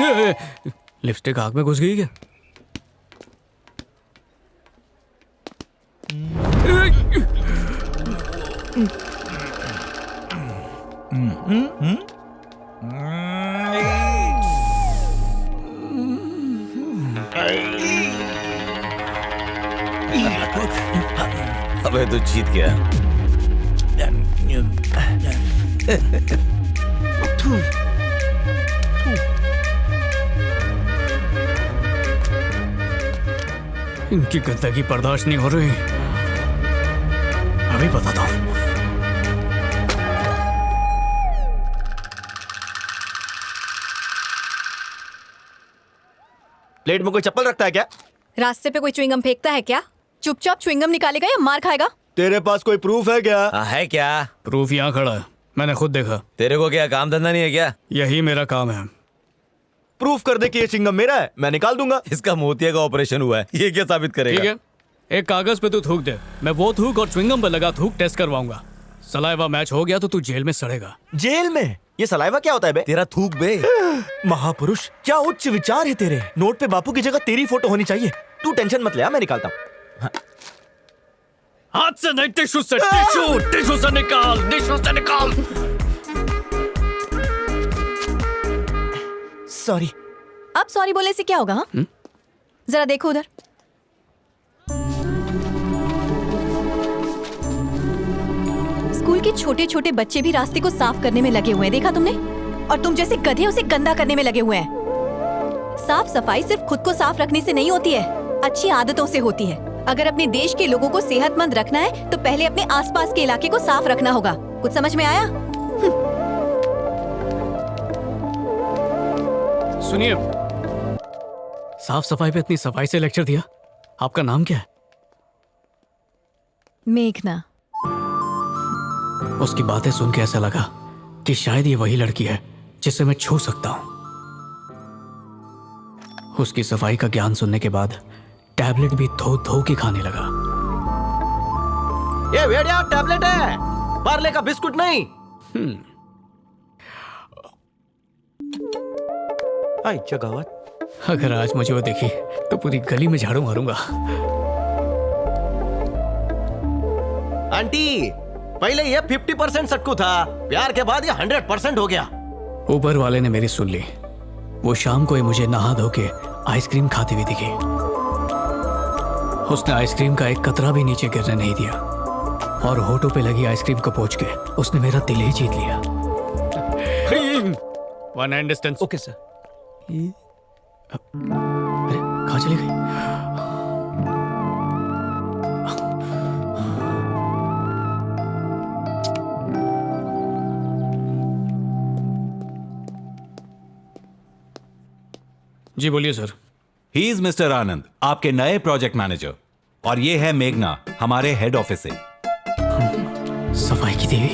Lipstick आग में घुस गई क्या? अबे तू जीत गया। इनकी गंदगी बर्दाश्त नहीं हो रही। अभी बताता हूँ। प्लेट में कोई चप्पल रखता है क्या? रास्ते पे कोई च्युइंगम फेंकता है क्या? चुपचाप च्युइंगम निकालेगा या मार खाएगा? तेरे पास कोई प्रूफ है क्या? है क्या? प्रूफ यहाँ खड़ा है, मैंने खुद देखा। तेरे को क्या काम धंधा नहीं है क्या? यही मेरा काम है। प्रूफ कर दे कि ये चिंगम मेरा है, मैं निकाल दूंगा। इसका मोतिया का ऑपरेशन हुआ है, ये क्या साबित करेगा? ठीक है, एक कागज पे तू थूक दे, मैं वो थूक और च्युइंगम पे लगा थूक टेस्ट करवाऊंगा। सलाइवा मैच हो गया तो तू जेल में सड़ेगा। जेल में? ये सलाइवा क्या होता है बे? तेरा थूक बे। महापुरुष, क्या उच्च विचार है तेरे। नोट पे बापू की जगह तेरी फोटो होनी चाहिए। तू टेंशन मत ले, मैं निकालता हूँ। हाथ से नहीं, टिश्यू से, टिश्यू से निकाल, टिश्यू से निकाल। सॉरी। अब सॉरी बोले से क्या होगा? हाँ? जरा देखो उधर। स्कूल के छोटे छोटे बच्चे भी रास्ते को साफ करने में लगे हुए हैं, देखा तुमने? और तुम जैसे गधे उसे गंदा करने में लगे हुए हैं। साफ सफाई सिर्फ खुद को साफ रखने से नहीं होती है, अच्छी आदतों से होती है। अगर अपने देश के लोगों को सेहतमंद रखना है तो पहले अपने आसपास के इलाके को साफ रखना होगा। कुछ समझ में आया? सुनिए, साफ सफाई पे इतनी सफाई से लेक्चर दिया। आपका नाम क्या है? मेघना। उसकी बातें सुन के ऐसा लगा कि शायद ये वही लड़की है जिसे मैं छू सकता हूं। उसकी सफाई का ज्ञान सुनने के बाद टैबलेट भी धो धो के खाने लगा। ये भेड़िया टैबलेट है, पार्ले का बिस्कुट नहीं। आई जगावत। अगर आज मुझे वो देखी तो पूरी गली में झाड़ू मारूंगा। आंटी, पहले ये 50% सट्टू था, प्यार के बाद ये 100% हो गया। ऊपर वाले ने मेरी सुन ली। वो शाम को ही मुझे नहा धो के आइसक्रीम खाती हुई दिखी। उसने आइसक्रीम का एक कतरा भी नीचे गिरने नहीं दिया और होठों पे लगी आइसक्रीम को पोंछ के उसने मेरा दिल ही जीत लिया। One hand distance. Okay sir. अरे कहाँ चली गई? जी बोलिए सर। ही इज मिस्टर आनंद, आपके नए प्रोजेक्ट मैनेजर, और ये है मेघना, हमारे हेड ऑफिस से। सफाई की देवी।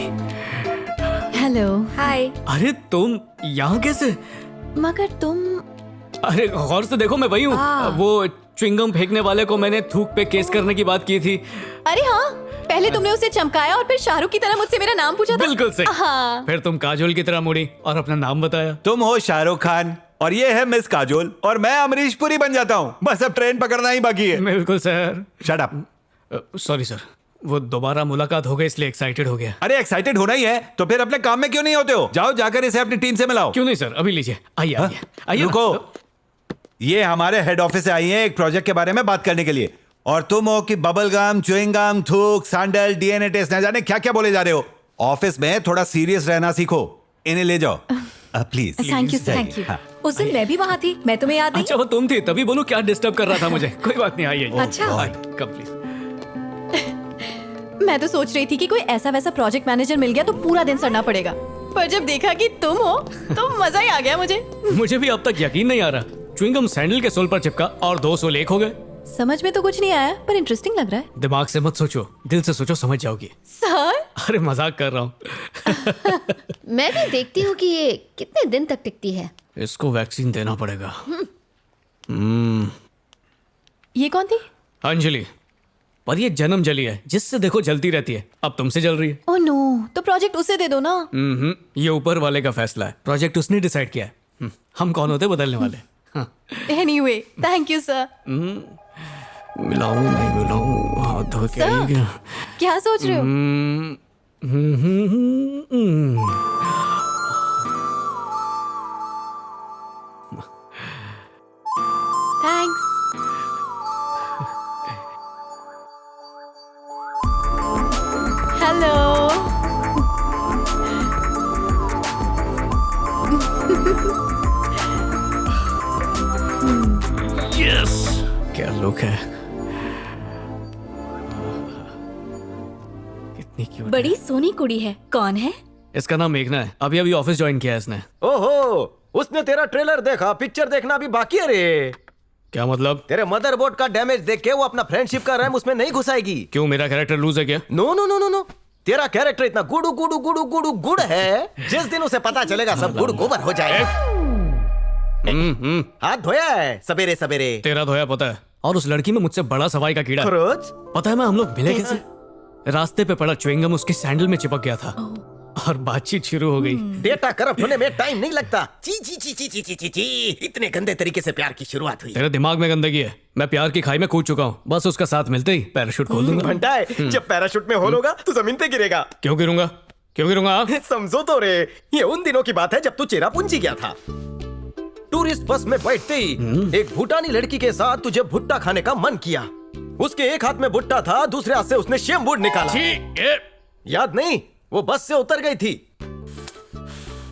हेलो। हाय। अरे तुम यहाँ कैसे? मगर तुम। अरे गौर से देखो, मैं वही हूँ। वो च्युइंगम फेंकने वाले को मैंने थूक पे केस करने की बात की थी। अरे हाँ, पहले तुमने उसे चमकाया और फिर शाहरुख की तरह मुझसे मेरा नाम पूछा था। बिल्कुल सही। हाँ। फिर तुम काजोल की तरह मुड़ी और अपना नाम बताया। तुम हो शाहरुख खान और ये है मिस काजोल, और मैं अमरीश पुरी बन जाता हूँ। बस अब ट्रेन पकड़ना ही बाकी है। बिल्कुल sir. Shut up. Sorry sir, वो दोबारा मुलाकात हो गई इसलिए एक्साइटेड हो गया। अरे एक्साइटेड होना ही है तो फिर अपने काम में क्यों नहीं होते हो? जाओ जाकर इसे अपनी टीम से मिलाओ। क्यों नहीं सर, अभी लीजिए। आइए आइए आइए। रुको, ये हमारे हेड ऑफिस से आई हैं एक प्रोजेक्ट के बारे में बात करने के लिए, और तुम हो कि बबल गम, च्युइंगम, थूक, सैंडल, डीएनए टेस्ट, न जाने क्या क्या बोले जा रहे हो। ऑफिस में थोड़ा सीरियस रहना सीखो। इन्हें ले जाओ please. Thank you thank you. उस दिन मैं भी वहाँ थी, मैं तुम्हें याद नहीं? अच्छा वो तुम थी, तभी बोलूं क्या डिस्टर्ब कर रहा था मुझे। कोई बात नहीं, आइए। अच्छा। Come please. मैं तो सोच रही थी कि कोई ऐसा वैसा प्रोजेक्ट मैनेजर मिल गया तो पूरा दिन सड़ना पड़ेगा, पर जब देखा कि तुम हो तो मजा ही आ गया मुझे। मुझे भी अब तक यकीन नहीं आ रहा, च्युइंगम सैंडल के सोल पर चिपका और 2 सोल एक हो गए। समझ में तो कुछ नहीं आया, पर इंटरेस्टिंग लग रहा है। दिमाग से मत सोचो, दिल से सोचो, समझ जाओगी। सर। अरे मजाक कर रहा हूँ। मैं भी देखती हूँ कि ये कितने दिन तक टिकती है। इसको वैक्सीन देना पड़ेगा। ये कौन थी? अंजलि। पर ये जन्म जली है, जिससे देखो जलती रहती है। अब तुमसे जल रही है। ओह नो, तो प्रोजेक्ट उसे दे दो ना। ये ऊपर वाले का फैसला है, प्रोजेक्ट उसने डिसाइड किया है। हम कौन होते बदलने वाले? हाँ। Anyway, thank you sir. मिलाऊं नहीं मिलाऊं, हाथ धो के सर, आएगा। क्या सोच रहे हो? थैंक्स। हेलो। यस, क्या लुक है, कितनी क्यूट। बड़ी सोनी कुड़ी है। कौन है? इसका नाम मेघना है। अभी अभी ऑफिस ज्वाइन किया है इसने। ओहो, उसने तेरा ट्रेलर देखा, पिक्चर देखना भी बाकी है रे। क्या मतलब? तेरे मदरबोर्ड का डैमेज देख के वो अपना फ्रेंडशिप का रैम उसमें नहीं घुसाएगी। क्यों, मेरा कैरेक्टर लूज है क्या? No no no no no, तेरा कैरेक्टर इतना गुडू गुडू गुडू गुडू गुड़ है, जिस दिन उसे पता चलेगा सब गुड़ गोबर हो जाएगा। हाथ धोया है सवेरे सवेरे? तेरा धोया पता है। और उस लड़की में मुझसे बड़ा सफाई का कीड़ा है। खरोच? पता है मैं हम लोग मिले कैसे? रास्ते पे पड़ा च्युइंगम उसके सैंडल में चिपक गया था और बातचीत शुरू हो गई। डेटा करप्ट होने में टाइम नहीं लगता। ची ची ची ची ची ची ची ची, इतने गंदे तरीके से प्यार की शुरुआत हुई। तेरे दिमाग में गंदगी है। मैं प्यार की खाई में कूद चुका हूँ। बस उसका साथ मिलते ही पैराशूट खोल दूंगा। घंटा है, जब पैराशूट में होल होगा तो जमीन पे गिरेगा। क्यों गिरूंगा? क्यों गिरूंगा? समझो तो रे, ये उन दिनों की बात है जब तू चेरापूंजी गया था। टूरिस्ट बस में बैठते ही एक भूटानी लड़की के साथ तुझे भुट्टा खाने का मन किया। उसके एक हाथ में भुट्टा था, दूसरे हाथ से उसने शेमबूड निकाला। याद नहीं? वो बस से उतर गई थी।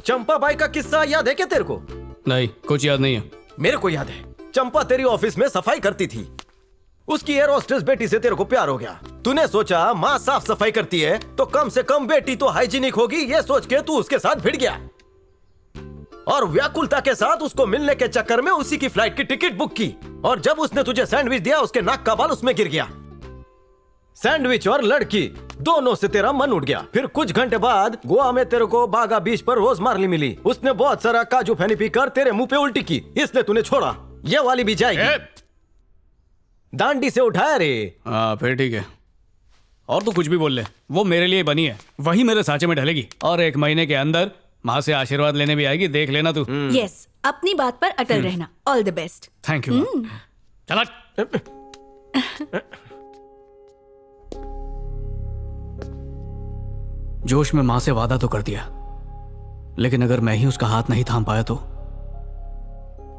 चंपा बाई का किस्सा याद है क्या तेरे को? नहीं, कुछ याद नहीं है। मेरे को याद है। चंपा तेरी ऑफिस में सफाई करती थी। उसकी एयर होस्टेस बेटी से तेरे को प्यार हो गया। तूने सोचा माँ साफ सफाई करती है तो कम से कम बेटी तो हाइजीनिक होगी, ये सोच के तू उसके साथ भिड़ गया और व्याकुलता के साथ उसको मिलने के चक्कर में उसी की फ्लाइट की टिकट बुक की। और जब उसने तुझे सैंडविच दिया, उसके नाक का बाल उसमें गिर गया। सैंडविच और लड़की दोनों से तेरा मन उठ गया। फिर कुछ घंटे बाद गोवा में तेरे को बागा बीच पर रोज मार्ली मिली। उसने बहुत सारा काजू फैनी पीकर तेरे मुंह पे उल्टी की, इसलिए तूने छोड़ा। ये वाली भी जाएगी। दांडी से उठाया रे। हाँ फिर ठीक है। और तू कुछ भी बोल ले, वो मेरे लिए बनी है, वही मेरे सांचे में ढलेगी। और 1 महीने के अंदर माँ से आशीर्वाद लेने भी आएगी, देख लेना तू। यस, अपनी बात पर अटल रहना। All the best. Thank you. चला। जोश में माँ से वादा तो कर दिया, लेकिन अगर मैं ही उसका हाथ नहीं थाम पाया तो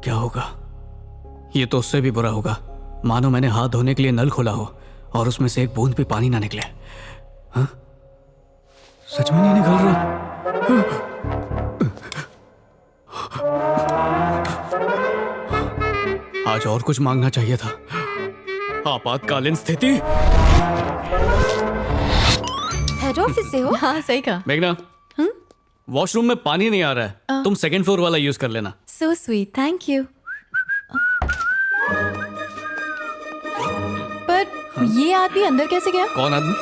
क्या होगा? ये तो उससे भी बुरा होगा। मानो मैंने हाथ धोने के लिए नल खोला हो और उसमें से एक बूंद भी पानी ना निकले। हाँ? सच में नहीं निकल रहा। आज और कुछ मांगना चाहिए था। आपातकालीन स्थिति। हेड ऑफिस से हो? हाँ सही कहा। मेघना, वॉशरूम में पानी नहीं आ रहा है, तुम 2nd फ्लोर वाला यूज कर लेना। So sweet, thank you. पर ये आदमी अंदर कैसे गया? कौन आदमी?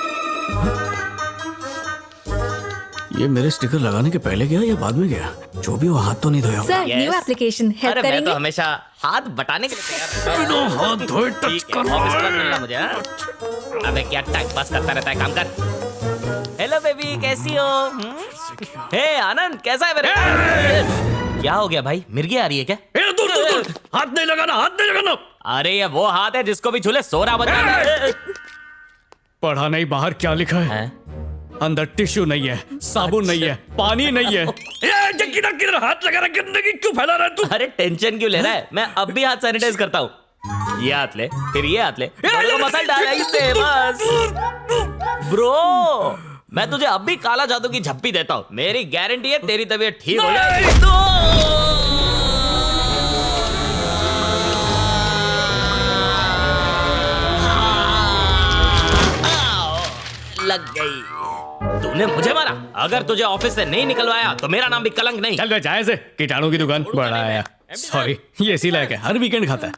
ये मेरे स्टिकर लगाने के पहले गया या बाद में गया? जो भी वो, हाथ तो नहीं धोया होगा। सर, न्यू एप्लीकेशन हेल्प अरे मैं करेंगे? तो हमेशा हाथ बटाने के लिए तैयार रहता हूं। हाथ धोए टच कर ऑफिस का मिलना मुझे। हाँ? अबे क्या टाइम पास करता रहता है, काम कर। हेलो बेबी, कैसी हो? हे आनंद, कैसा है मेरे? क्या हो गया भाई, मिर्गी आ रही है क्या? दूर दूर दूर, हाथ नहीं लगाना, हाथ नहीं लगाना। अरे ये वो हाथ है जिसको भी छूले सोरा बज जाता है। पढ़ा नहीं बाहर क्या लिखा है? हैं? अंदर टिश्यू नहीं है, साबुन नहीं है, पानी नहीं है। किधर किधर हाथ लगा रहा, गंदगी क्यों फैला रहा है तू? अरे टेंशन क्यों ले रहा है? मैं अब भी हाथ सैनिटाइज करता हूँ। ये हाथ ले, फिर ये हाथ ले, मसाला डाला इससे बस। ब्रो, मैं तुझे अब भी काला जादू की झप्पी देता हूँ। मेरी गारंटी है तेरी तबीयत ठीक हो जाएगी। लग गई। तूने मुझे मारा। अगर तुझे ऑफिस से नहीं निकलवाया तो मेरा नाम भी कलंक नहीं। चल बे, जाए से कीटाणु की दुकान। बड़ा आया, सॉरी, ये इसी लायक है, हर वीकेंड खाता है।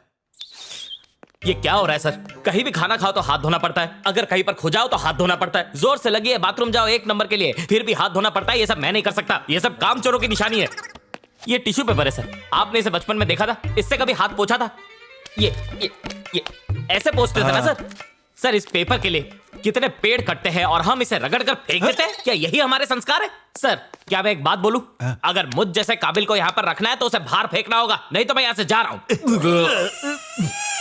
ये क्या हो रहा है सर? कहीं भी खाना खाओ तो हाथ धोना पड़ता है, अगर कहीं पर खो जाओ तो हाथ धोना पड़ता है, जोर से लगी है बाथरूम जाओ 1 नंबर के लिए फिर भी हाथ धोना पड़ता है। ये सब मैं नहीं कर सकता, ये सब काम चोरों की निशानी है। ये टिश्यू पेपर है सर, आपने इसे बचपन में देखा था? इससे कभी हाथ पोंछा था? ये ऐसे पोंछते थे ना सर। सर इस पेपर के लिए कितने पेड़ कटते हैं और हम इसे रगड़ कर फेंक देते हैं? क्या यही हमारे संस्कार है? सर, क्या मैं एक बात बोलूं? अगर मुझ जैसे काबिल को यहाँ पर रखना है तो उसे बाहर फेंकना होगा, नहीं तो मैं यहाँ से जा रहा हूँ।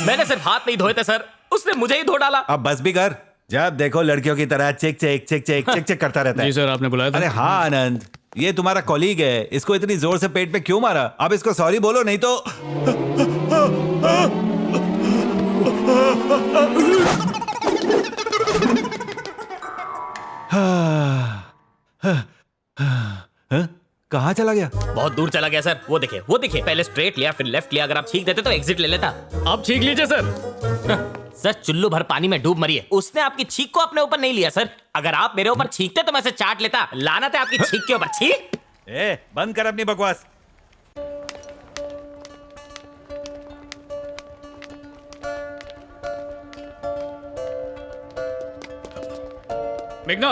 मैंने सिर्फ हाथ नहीं धोए थे सर, उसने मुझे ही धो डाला। अब बस भी कर। जब देखो लड़कियों की तरह check check check check check check करता रहता है। जी सर, आपने बुलाया था। अरे हाँ आनंद, ये तुम्हारा कॉलीग है, इसको इतनी जोर से पेट पे क्यों मारा? अब इसको सॉरी बोलो, नहीं तो कहाँ चला गया? बहुत दूर चला गया सर। वो देखिए, वो देखिए, पहले स्ट्रेट लिया फिर लेफ्ट लिया। अगर आप छींक देते तो एग्जिट ले लेता। आप छींक लीजिए सर। सर, चुल्लू भर पानी में डूब मरी है। उसने आपकी छींक को अपने ऊपर नहीं लिया सर। अगर आप मेरे ऊपर छींकते तो मैं इसे चाट लेता। लानत है आपकी छींक के ऊपर। छींक। ए, बंद कर अपनी बकवास। मेघना,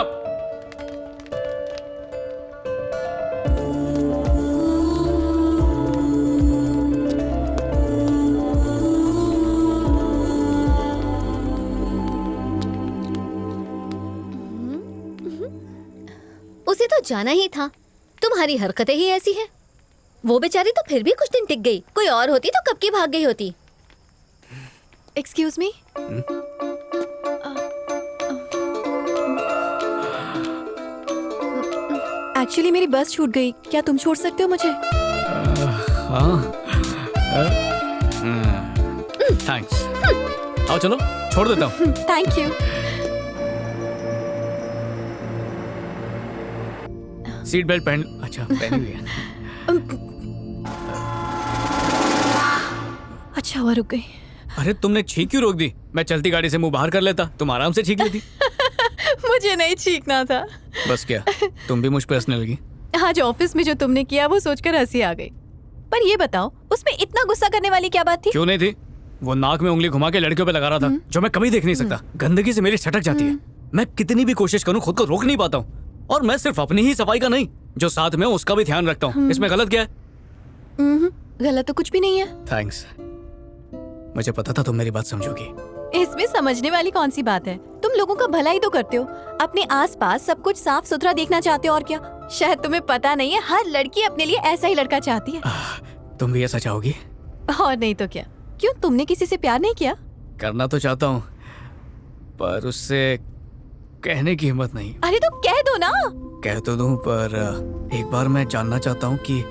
उसे तो जाना ही था। तुम्हारी हरकतें ही ऐसी हैं। वो बेचारी तो फिर भी कुछ दिन टिक गई। कोई और होती तो कब की भाग गई होती। Excuse me. एक्चुअली मेरी बस छूट गई, क्या तुम छोड़ सकते हो मुझे? हाँ, थैंक्स। आओ चलो, छोड़ देता हूँ। Thank you. सीट बेल्ट पहन। अच्छा, पहनी हुई है। अच्छा हुआ रुक गई। अरे तुमने छींक क्यों रोक दी? मैं चलती गाड़ी से मुंह बाहर कर लेता, तुम आराम से छींक लेती। मुझे नहीं छींकना था। बस क्या, तुम भी मुझ पे हंसने लगी? आज ऑफिस में जो तुमने किया वो सोचकर हंसी आ गई। पर ये बताओ, उसमें इतना गुस्सा करने वाली क्या बात थी? क्यों नहीं थी? वो नाक में उंगली घुमा के लड़कियों पे लगा रहा था, जो मैं कभी देख नहीं सकता। गंदगी से मेरी छटक जाती है। मैं कितनी भी कोशिश करूं खुद को रोक नहीं पाता हूँ। और मैं सिर्फ अपनी ही सफाई का नहीं, जो साथ में उसका भी ध्यान रखता हूँ। इसमें गलत क्या है? गलत तो कुछ भी नहीं है। थैंक्स, मुझे पता था तुम मेरी बात समझोगी। इसमें समझने वाली कौन सी बात है? तुम लोगों का भला ही तो करते हो। अपने आसपास सब कुछ साफ सुथरा देखना चाहते हो, और क्या। शायद तुम्हें पता नहीं है, हर लड़की अपने लिए ऐसा ही लड़का चाहती है। तुम भी ऐसा चाहोगी? और नहीं तो क्या। क्यों, तुमने किसी से प्यार नहीं किया? करना तो चाहता हूँ, पर उससे कहने की हिम्मत नहीं। अरे तो कह दो ना। कह तो दूं, पर एक बार मैं जानना चाहता हूँ कि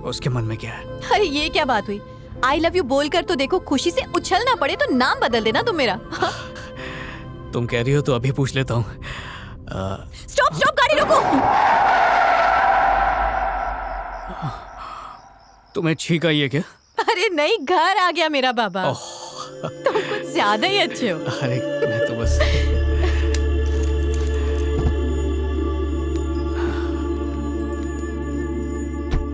उसके मन में क्या है। अरे ये क्या बात हुई? आई लव यू बोलकर तो देखो, खुशी से उछलना पड़े तो नाम बदल देना तुम मेरा। तुम कह रही हो तो अभी पूछ लेता हूँ। स्टॉप स्टॉप, गाड़ी रोको। तुम्हें छींक आई है क्या? अरे नहीं, घर आ गया मेरा बाबा। तुम कुछ ज्यादा ही अच्छे हो। अरे मैं तो बस